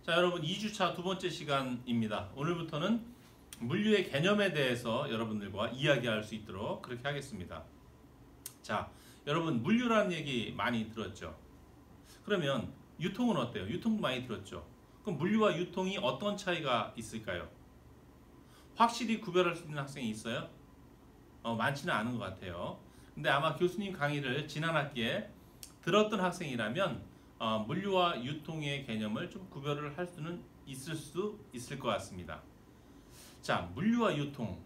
자, 여러분 2주차 두 번째 시간입니다. 오늘부터는 물류의 개념에 대해서 여러분들과 이야기할 수 있도록 그렇게 하겠습니다. 자, 여러분 물류라는 얘기 많이 들었죠? 그러면 유통은 어때요? 유통도 많이 들었죠? 그럼 물류와 유통이 어떤 차이가 있을까요? 확실히 구별할 수 있는 학생이 있어요? 많지는 않은 것 같아요. 근데 아마 교수님 강의를 지난 학기에 들었던 학생이라면 물류와 유통의 개념을 좀 구별을 할 수는 있을 것 같습니다. 자, 물류와 유통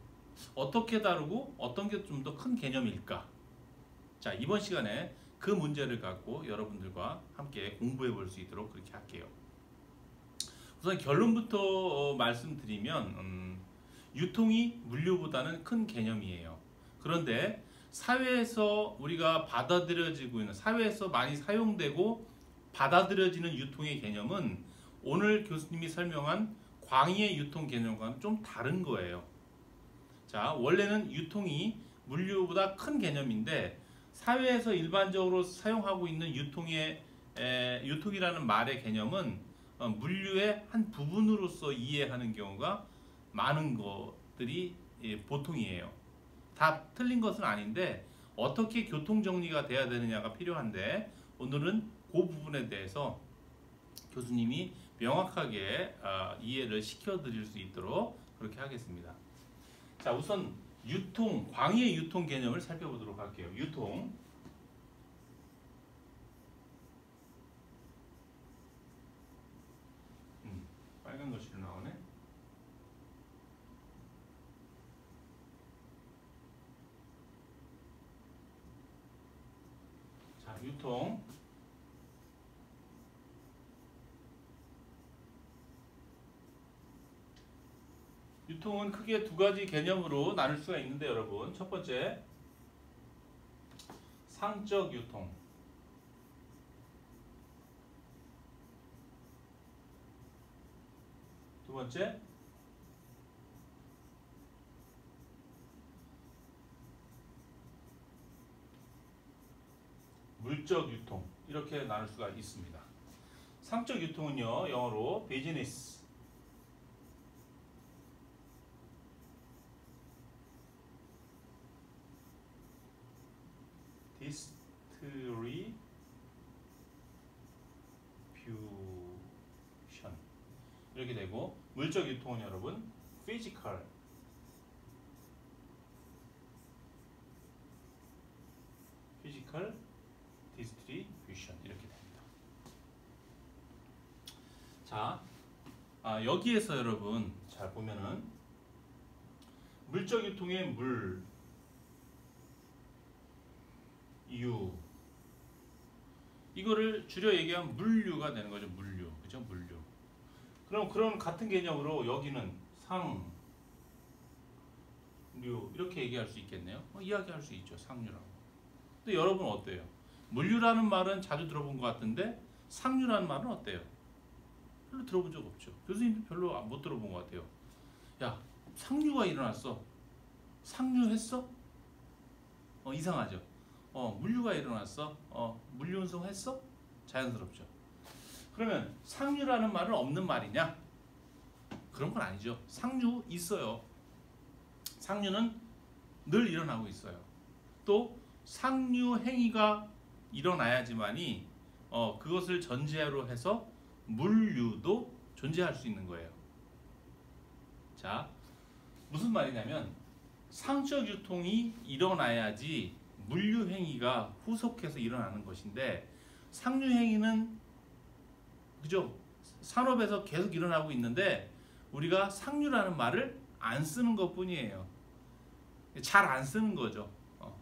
어떻게 다루고 어떤 게 좀 더 큰 개념일까? 자, 이번 시간에 그 문제를 갖고 여러분들과 함께 공부해 볼 수 있도록 그렇게 할게요. 우선 결론부터 말씀드리면 유통이 물류보다는 큰 개념이에요. 그런데 사회에서 우리가 받아들여지고 있는, 사회에서 많이 사용되고 받아들여지는 유통의 개념은 오늘 교수님이 설명한 광의의 유통 개념과는 좀 다른 거예요. 자, 원래는 유통이 물류보다 큰 개념인데 사회에서 일반적으로 사용하고 있는 유통이라는 말의 개념은 물류의 한 부분으로서 이해하는 경우가 많은 것들이 보통이에요. 다 틀린 것은 아닌데 어떻게 교통 정리가 돼야 되느냐가 필요한데 오늘은 그 부분에 대해서 교수님이 명확하게 이해를 시켜드릴 수 있도록 그렇게 하겠습니다. 자, 우선 유통, 광의의 유통 개념을 살펴보도록 할게요. 유통. 빨간 글씨로 나오네. 자, 유통. 유통은 크게 두 가지 개념으로 나눌 수가 있는데 여러분, 첫 번째 상적 유통, 두 번째 물적 유통, 이렇게 나눌 수가 있습니다. 상적 유통은요, 영어로 비즈니스, 디스트리뷰션 이렇게 되고, 물적 유통은 여러분 피지컬 디스트리뷰션 이렇게 됩니다. 자, 여기에서 여러분 잘 보면은 물적 유통의 물, 유, 이거를 줄여 얘기하면 물류가 되는 거죠. 물류, 그죠? 물류. 그럼 그런 같은 개념으로 여기는 상류 이렇게 얘기할 수 있겠네요. 이야기할 수 있죠. 상류라고. 근데 여러분 어때요? 물류라는 말은 자주 들어본 것 같은데 상류라는 말은 어때요? 별로 들어본 적 없죠. 교수님도 별로 못 들어본 것 같아요. 야, 상류가 일어났어. 상류했어? 이상하죠. 물류가 일어났어. 물류 운송했어? 자연스럽죠. 그러면 상류라는 말은 없는 말이냐? 그런 건 아니죠. 상류 있어요. 상류는 늘 일어나고 있어요. 또 상류 행위가 일어나야지만이 그것을 전제로 해서 물류도 존재할 수 있는 거예요. 자, 무슨 말이냐면 상적 유통이 일어나야지 물류 행위가 후속해서 일어나는 것인데 상류 행위는 그죠? 산업에서 계속 일어나고 있는데 우리가 상류라는 말을 안 쓰는 것뿐이에요. 잘 안 쓰는 거죠.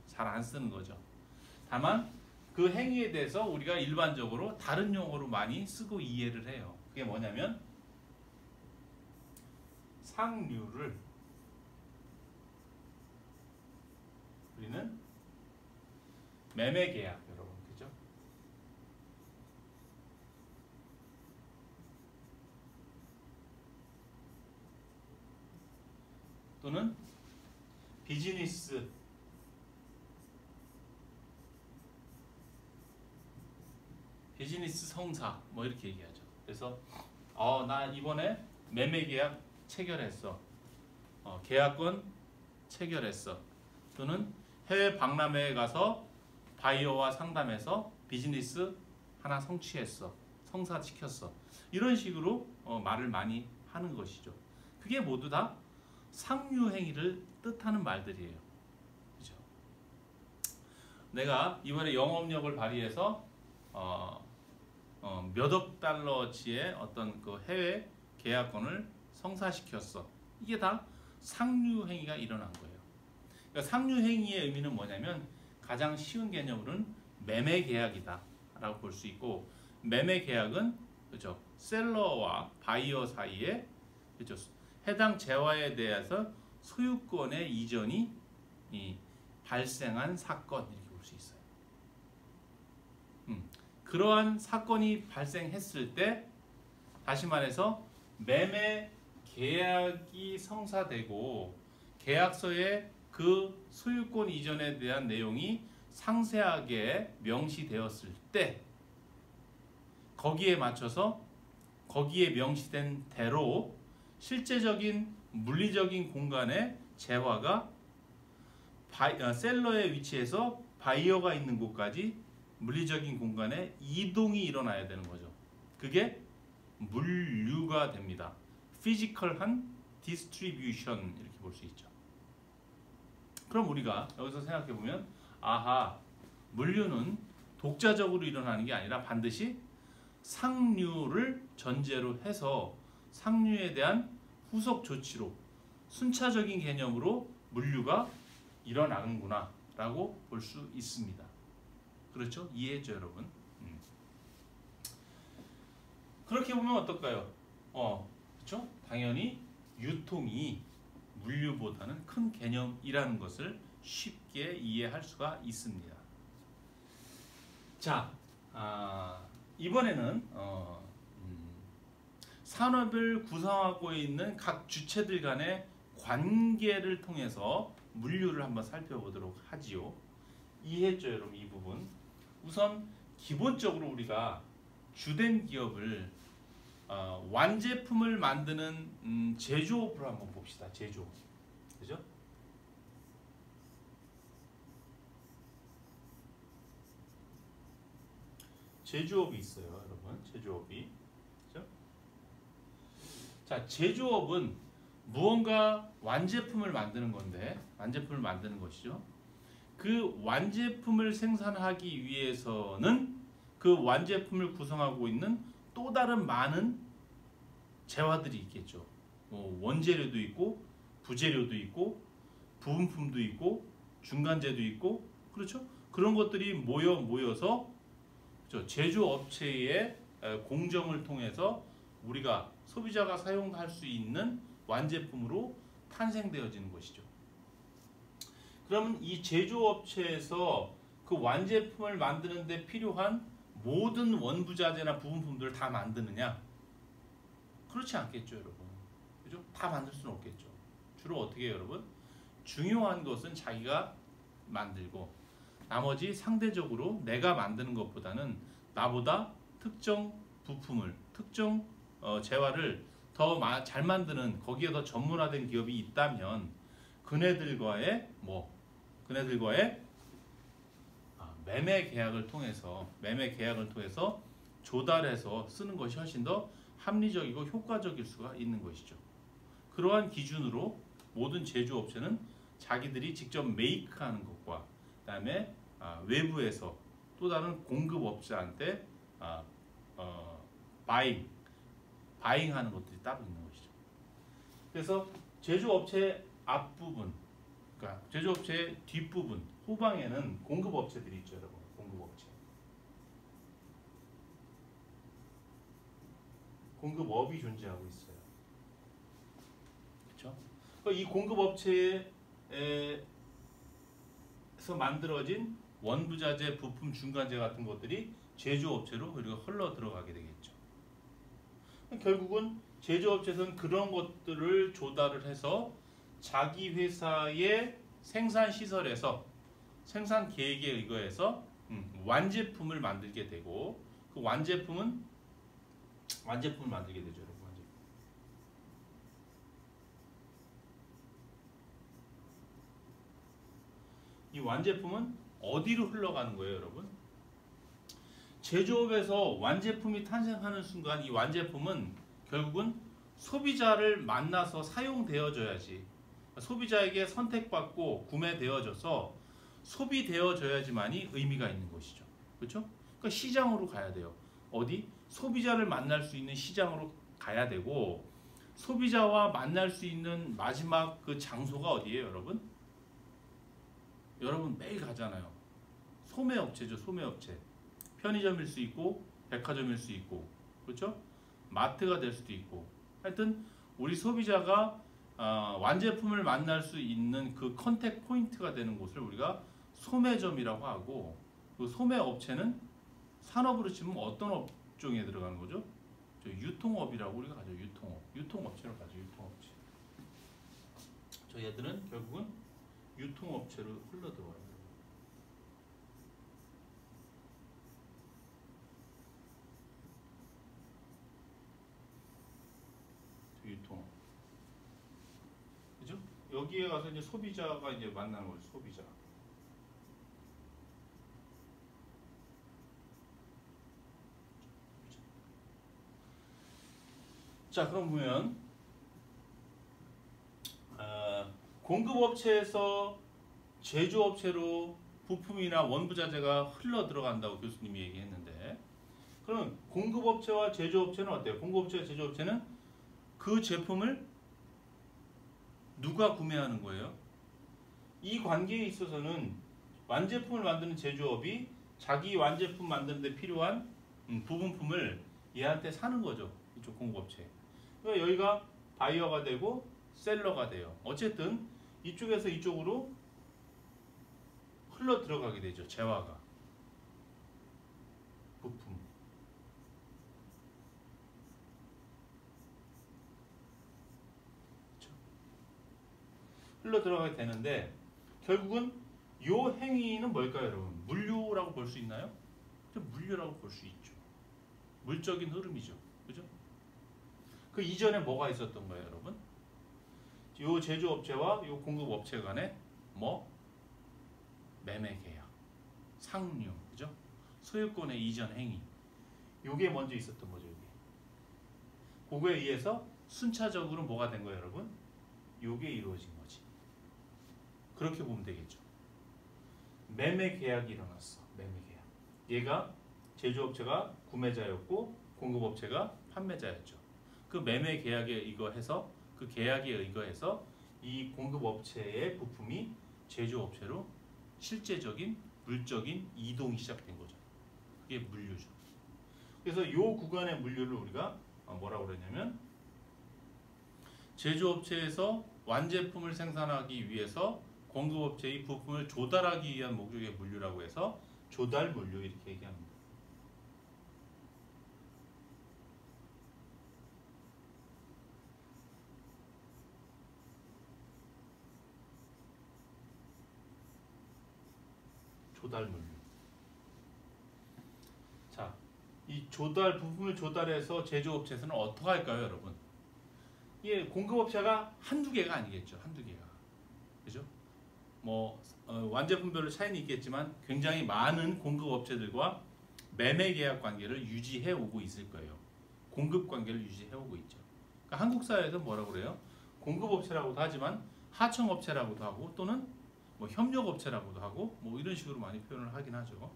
잘 안 쓰는 거죠. 다만 그 행위에 대해서 우리가 일반적으로 다른 용어로 많이 쓰고 이해를 해요. 그게 뭐냐면 상류를 우리는 매매 계약, 여러분, 그죠? 또는 비즈니스 성사 뭐 이렇게 얘기하죠. 그래서 나 이번에 매매 계약 체결했어. 계약권 체결했어. 또는 해외 박람회에 가서 바이어와 상담해서 비즈니스 하나 성취했어. 성사시켰어. 이런 식으로 말을 많이 하는 것이죠. 그게 모두 다 상류 행위를 뜻하는 말들이에요. 그죠? 내가 이번에 영업력을 발휘해서 몇억 달러치의 어떤 그 해외 계약권을 성사시켰어. 이게 다 상류 행위가 일어난 거예요. 그러니까 상류 행위의 의미는 뭐냐면 가장 쉬운 개념으로는 매매 계약이다 라고 볼 수 있고, 매매 계약은 그죠? 셀러와 바이어 사이에 그죠? 해당 재화에 대해서 소유권의 이전이 발생한 사건, 이렇게 볼 수 있어요. 그러한 사건이 발생했을 때, 다시 말해서 매매 계약이 성사되고 계약서에 그 소유권 이전에 대한 내용이 상세하게 명시되었을 때, 거기에 맞춰서 거기에 명시된 대로 실제적인 물리적인 공간의 재화가 셀러의 위치에서 바이어가 있는 곳까지 물리적인 공간에 이동이 일어나야 되는 거죠. 그게 물류가 됩니다. 피지컬한 디스트리뷰션, 이렇게 볼 수 있죠. 그럼 우리가 여기서 생각해 보면, 아하, 물류는 독자적으로 일어나는 게 아니라 반드시 상류를 전제로 해서 상류에 대한 후속 조치로 순차적인 개념으로 물류가 일어나는구나 라고 볼 수 있습니다. 그렇죠? 이해했죠, 여러분? 그렇게 보면 어떨까요? 그렇죠? 당연히 유통이 물류보다는 큰 개념이라는 것을 쉽게 이해할 수가 있습니다. 자, 이번에는 산업을 구성하고 있는 각 주체들 간의 관계를 통해서 물류를 한번 살펴보도록 하지요. 이해했죠, 여러분? 이 부분. 우선 기본적으로 우리가 주된 기업을 완제품을 만드는 제조업을 한번 봅시다. 제조업. 그죠? 제조업이 있어요, 여러분. 제조업이. 그죠? 자, 제조업은 무언가 완제품을 만드는 건데, 완제품을 만드는 것이죠. 그 완제품을 생산하기 위해서는 그 완제품을 구성하고 있는 또 다른 많은 재화들이 있겠죠. 원재료도 있고, 부재료도 있고, 부분품도 있고, 중간재도 있고, 그렇죠? 그런 것들이 모여서 그렇죠? 제조업체의 공정을 통해서 우리가 소비자가 사용할 수 있는 완제품으로 탄생되어지는 것이죠. 그러면 이 제조업체에서 그 완제품을 만드는 데 필요한 모든 원부자재나 부분품들을 다 만드느냐? 그렇지 않겠죠, 여러분. 그죠? 다 만들 수는 없겠죠. 주로 어떻게 해요, 여러분? 중요한 것은 자기가 만들고, 나머지 상대적으로 내가 만드는 것보다는 나보다 특정 부품을, 특정 재화를 더 잘 만드는, 거기에 더 전문화된 기업이 있다면 그네들과의 매매 계약을 통해서 조달해서 쓰는 것이 훨씬 더 합리적이고 효과적일 수가 있는 것이죠. 그러한 기준으로 모든 제조업체는 자기들이 직접 메이크하는 것과 그다음에 외부에서 또 다른 공급업자한테 바잉하는 것들이 따로 있는 것이죠. 그래서 제조업체 앞부분, 그러니까 제조업체의 뒷부분, 후방에는 공급업체들이 있죠, 여러분. 공급업체. 공급업이 존재하고 있어요. 그렇죠? 이 공급업체에서 만들어진 원부자재, 부품, 중간재 같은 것들이 제조업체로 우리가 흘러 들어가게 되겠죠. 결국은 제조업체에서는 그런 것들을 조달을 해서 자기 회사의 생산 시설에서 생산 계획에 의거해서 완제품을 만들게 되고, 그 완제품은 완제품을 만들게 되죠, 여러분. 완제품. 이 완제품은 어디로 흘러가는 거예요, 여러분? 제조업에서 완제품이 탄생하는 순간 이 완제품은 결국은 소비자를 만나서 사용되어져야지, 소비자에게 선택받고 구매되어져서 소비되어져야지만이 의미가 있는 것이죠. 그렇죠? 그러니까 시장으로 가야 돼요. 어디? 소비자를 만날 수 있는 시장으로 가야 되고, 소비자와 만날 수 있는 마지막 그 장소가 어디예요, 여러분? 여러분 매일 가잖아요. 소매업체죠, 소매업체. 편의점일 수 있고 백화점일 수 있고, 그렇죠? 마트가 될 수도 있고. 하여튼 우리 소비자가 완제품을 만날 수 있는 그 컨택 포인트가 되는 곳을 우리가 소매점이라고 하고, 그 소매업체는 산업으로 치면 어떤 업종에 들어가는 거죠? 저 유통업이라고 우리가 가죠. 유통업. 유통업체로 가죠. 유통업체. 저 얘들은 결국은 유통업체로 흘러들어와요. 유통. 그죠? 여기에 가서 이제 소비자가 이제 만나는 거죠. 소비자. 자, 그럼 보면 공급업체에서 제조업체로 부품이나 원부자재가 흘러 들어간다고 교수님이 얘기했는데, 그럼 공급업체와 제조업체는 어때요? 공급업체와 제조업체는 그 제품을 누가 구매하는 거예요? 이 관계에 있어서는 완제품을 만드는 제조업이 자기 완제품 만드는 데 필요한 부분품을 얘한테 사는 거죠. 이쪽 공급업체. 그러니까 여기가 바이어가 되고 셀러가 돼요. 어쨌든 이쪽에서 이쪽으로 흘러 들어가게 되죠. 재화가. 부품. 그렇죠? 흘러 들어가게 되는데, 결국은 요 행위는 뭘까요, 여러분? 물류라고 볼 수 있나요? 물류라고 볼 수 있죠. 물적인 흐름이죠. 그죠? 그 이전에 뭐가 있었던 거예요, 여러분? 요 제조업체와 요 공급업체 간에 뭐? 매매 계약, 상류, 그죠? 소유권의 이전 행위. 요게 먼저 있었던 거죠, 요게. 그거에 의해서 순차적으로 뭐가 된 거예요, 여러분? 요게 이루어진 거지. 그렇게 보면 되겠죠. 매매 계약이 일어났어. 매매 계약. 얘가 제조업체가 구매자였고 공급업체가 판매자였죠. 그 매매 계약에 의거해서, 그 계약에 의거해서 이 공급업체의 부품이 제조업체로 실제적인 물적인 이동이 시작된 거죠. 그게 물류죠. 그래서 이 구간의 물류를 우리가 뭐라고 그러냐면, 제조업체에서 완제품을 생산하기 위해서 공급업체의 부품을 조달하기 위한 목적의 물류라고 해서 조달 물류 이렇게 얘기합니다. 조달 물류. 자, 이 조달 부품을 조달해서 제조업체에서는 어떻게 할까요, 여러분? 이게 공급업체가 한두 개가 아니겠죠. 한두 개가. 그죠? 뭐 완제품별로 차이는 있겠지만 굉장히 많은 공급업체들과 매매 계약 관계를 유지해 오고 있을 거예요. 공급 관계를 유지해 오고 있죠. 그러니까 한국 사회에서 뭐라고 그래요? 공급업체라고도 하지만 하청업체라고도 하고, 또는 뭐 협력업체라고도 하고, 뭐 이런 식으로 많이 표현을 하긴 하죠.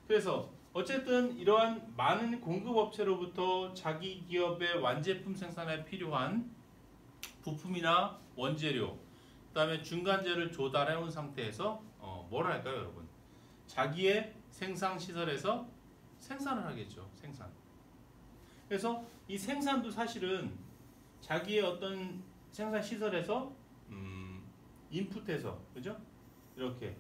그래서 어쨌든 이러한 많은 공급업체로부터 자기 기업의 완제품 생산에 필요한 부품이나 원재료, 그 다음에 중간재를 조달해온 상태에서 뭘 할까요, 여러분? 자기의 생산시설에서 생산을 하겠죠. 생산. 그래서 이 생산도 사실은 자기의 어떤 생산시설에서 인풋해서, 그죠? 이렇게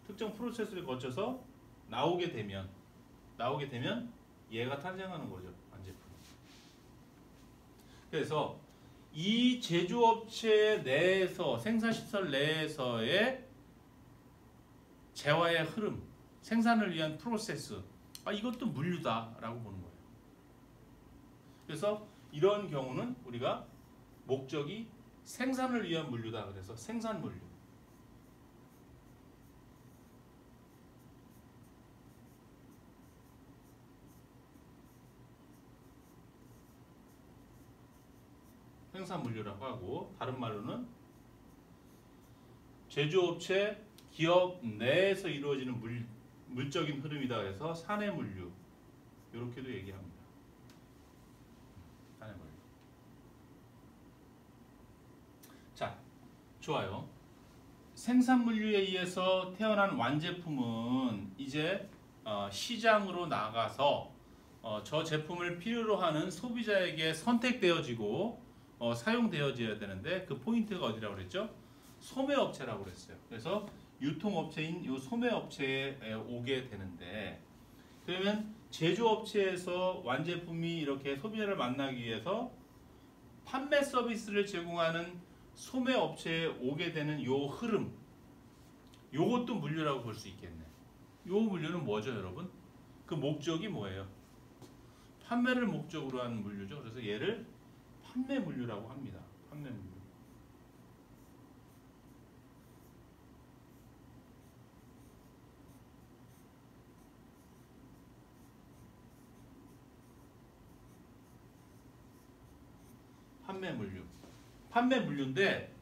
특정 프로세스를 거쳐서 나오게 되면 얘가 탄생하는 거죠. 완제품. 그래서 이 제조업체 내에서, 생산시설 내에서의 재화의 흐름, 생산을 위한 프로세스, 이것도 물류다라고 보는 거예요. 그래서 이런 경우는 우리가 목적이 생산을 위한 물류다. 그래서 생산 물류. 생산 물류라고 하고, 다른 말로는 제조업체 기업 내에서 이루어지는 물적인 흐름이다. 그래서 사내 물류 이렇게도 얘기합니다. 사내 물류. 자, 좋아요. 생산 물류에 의해서 태어난 완제품은 이제 시장으로 나가서 저 제품을 필요로 하는 소비자에게 선택되어지고 사용되어져야 되는데, 그 포인트가 어디라고 그랬죠? 소매업체라고 그랬어요. 그래서 유통업체인 이 소매업체에 오게 되는데, 그러면 제조업체에서 완제품이 이렇게 소비자를 만나기 위해서 판매 서비스를 제공하는 소매업체에 오게 되는 요 흐름, 요것도 물류라고 볼 수 있겠네. 요 물류는 뭐죠, 여러분? 그 목적이 뭐예요? 판매를 목적으로 하는 물류죠. 그래서 얘를 판매 물류라고 합니다. 판매 물류. 판매 물류. 판매 물류인데,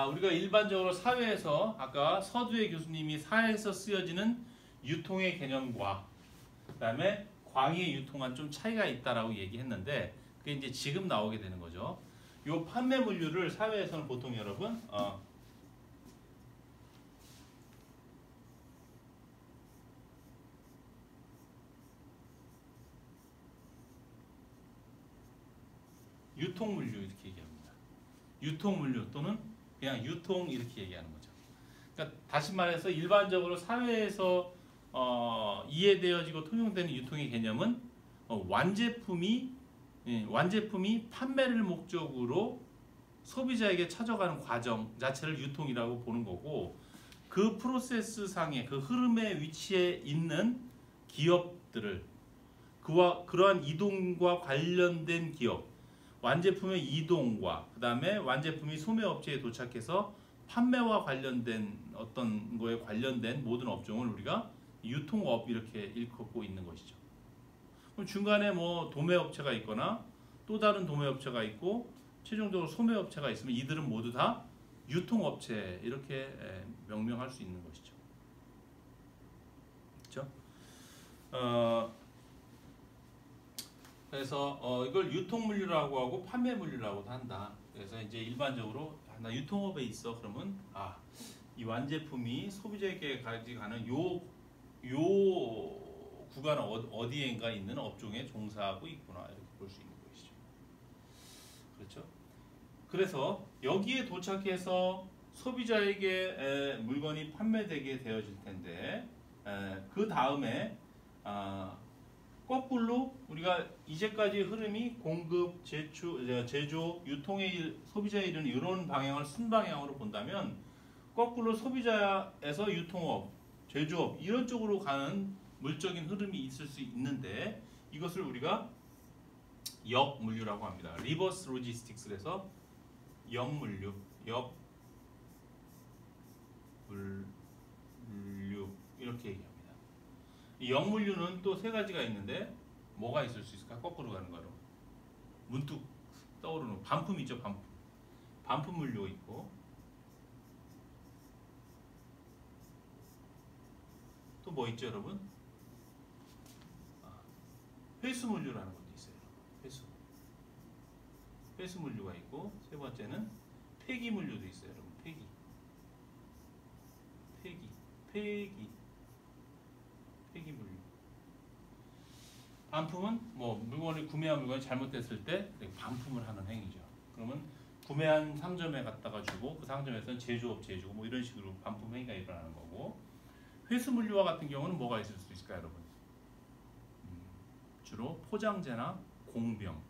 우리가 일반적으로 사회에서 아까 서두에 교수님이 사회에서 쓰여지는 유통의 개념과 그다음에 광의의 유통과는 좀 차이가 있다라고 얘기했는데, 그게 이제 지금 나오게 되는 거죠. 요 판매 물류를 사회에서는 보통 여러분 유통 물류 이렇게 얘기합니다. 유통 물류 또는 그냥 유통 이렇게 얘기하는 거죠. 그러니까 다시 말해서 일반적으로 사회에서 이해되어지고 통용되는 유통의 개념은 완제품이 판매를 목적으로 소비자에게 찾아가는 과정 자체를 유통이라고 보는 거고, 그 프로세스 상의 그 흐름의 위치에 있는 기업들을 그러한 이동과 관련된 기업, 완제품의 이동과 그 다음에 완제품이 소매업체에 도착해서 판매와 관련된 어떤 거에 관련된 모든 업종을 우리가 유통업 이렇게 일컫고 있는 것이죠. 그럼 중간에 뭐 도매업체가 있거나 또 다른 도매업체가 있고 최종적으로 소매업체가 있으면 이들은 모두 다 유통업체 이렇게 명명할 수 있는 것이죠. 그렇죠? 그래서 이걸 유통물류라고 하고 판매물류라고도 한다. 그래서 이제 일반적으로 나 유통업에 있어 그러면 이 완제품이 소비자에게 가는 요 구간 어디엔가 있는 업종에 종사하고 있구나 이렇게 볼 수 있는 것이죠. 그렇죠? 그래서 여기에 도착해서 소비자에게 물건이 판매되게 되어질 텐데, 그 다음에 거꾸로 우리가 이제까지 흐름이 공급, 제조, 유통의 소비자에 이르는 이런 방향을 순방향으로 본다면, 거꾸로 소비자에서 유통업, 제조업 이런 쪽으로 가는 물적인 흐름이 있을 수 있는데, 이것을 우리가 역물류라고 합니다. 리버스 로지스틱스에서 역물류, 역물류 이렇게 얘기합니다. 이 역물류는 또 세 가지가 있는데 뭐가 있을 수 있을까? 거꾸로 가는 거로 문득 떠오르는 반품이죠. 반품 물류 있고, 또 뭐 있죠, 여러분? 회수 물류라는 것도 있어요. 회수 물류가 있고, 세 번째는 폐기 물류도 있어요, 여러분. 폐기 물류. 반품은 뭐 물건을 구매한 물건이 잘못됐을 때 반품을 하는 행위죠. 그러면 구매한 상점에 갖다가 주고 그 상점에서는 제조업체에 주고 뭐 이런 식으로 반품 행위가 일어나는 거고, 회수 물류와 같은 경우는 뭐가 있을 수 있을까요, 여러분? 주로 포장재나 공병,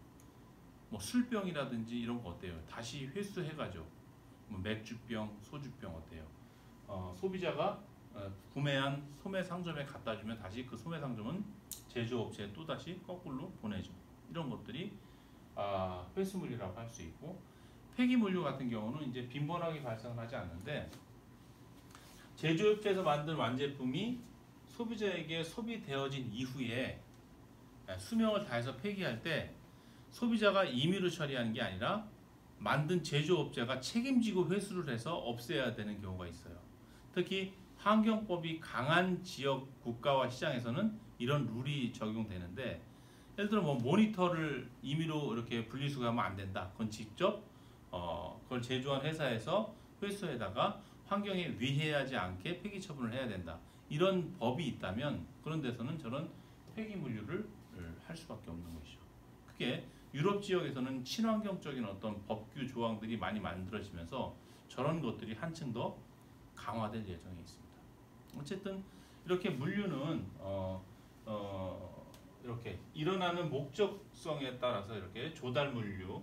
뭐 술병이라든지 이런 거 어때요? 다시 회수해가죠. 뭐 맥주병, 소주병 어때요? 소비자가 구매한 소매 상점에 갖다 주면 다시 그 소매 상점은 제조업체에 또 다시 거꾸로 보내죠. 이런 것들이 회수 물류라고 할 수 있고, 폐기 물류 같은 경우는 이제 빈번하게 발생하지 않는데 제조업체에서 만든 완제품이 소비자에게 소비되어진 이후에 수명을 다해서 폐기할 때 소비자가 임의로 처리하는 게 아니라 만든 제조업체가 책임지고 회수를 해서 없애야 되는 경우가 있어요. 특히 환경법이 강한 지역 국가와 시장에서는 이런 룰이 적용되는데, 예를 들어 뭐 모니터를 임의로 이렇게 분리수거하면 안 된다. 그건 직접 그걸 제조한 회사에서 회수에다가 환경에 위해하지 않게 폐기 처분을 해야 된다. 이런 법이 있다면 그런 데서는 저런 폐기 물류를 할 수밖에 없는 것이죠. 그게 유럽 지역에서는 친환경적인 어떤 법규 조항들이 많이 만들어지면서 저런 것들이 한층 더 강화될 예정에 있습니다. 어쨌든 이렇게 물류는 이렇게 일어나는 목적성에 따라서 이렇게 조달 물류,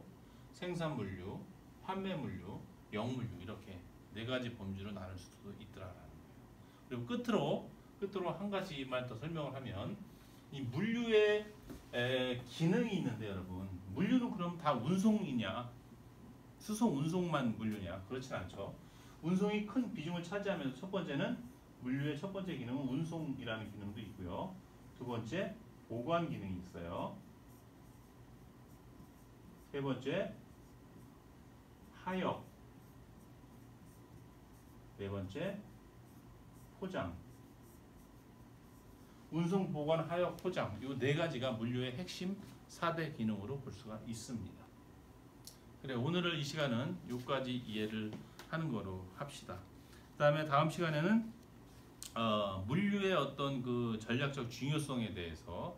생산 물류, 판매 물류, 영물류 이렇게 네 가지 범주로 나눌 수도 있더라라는 거예요. 그리고 끝으로 한 가지만 더 설명을 하면, 이 물류의 기능이 있는데 여러분, 물류는 그럼 다 운송이냐, 수송 운송만 물류냐? 그렇진 않죠. 운송이 큰 비중을 차지하면서 첫 번째는 물류의 첫 번째 기능은 운송이라는 기능도 있고요. 두 번째 보관 기능이 있어요. 세 번째 하역, 네 번째 포장. 운송, 보관, 하역, 포장 이 네 가지가 물류의 핵심 4대 기능으로 볼 수가 있습니다. 그래, 오늘을 이 시간은 여기까지 이해를 하는 거로 합시다. 그다음에 다음 시간에는 물류의 어떤 그 전략적 중요성에 대해서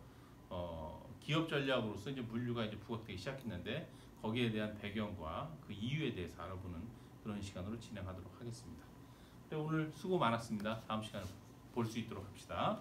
기업 전략으로서 이제 물류가 이제 부각되기 시작했는데 거기에 대한 배경과 그 이유에 대해서 알아보는 그런 시간으로 진행하도록 하겠습니다. 그래, 오늘 수고 많았습니다. 다음 시간에 볼 수 있도록 합시다.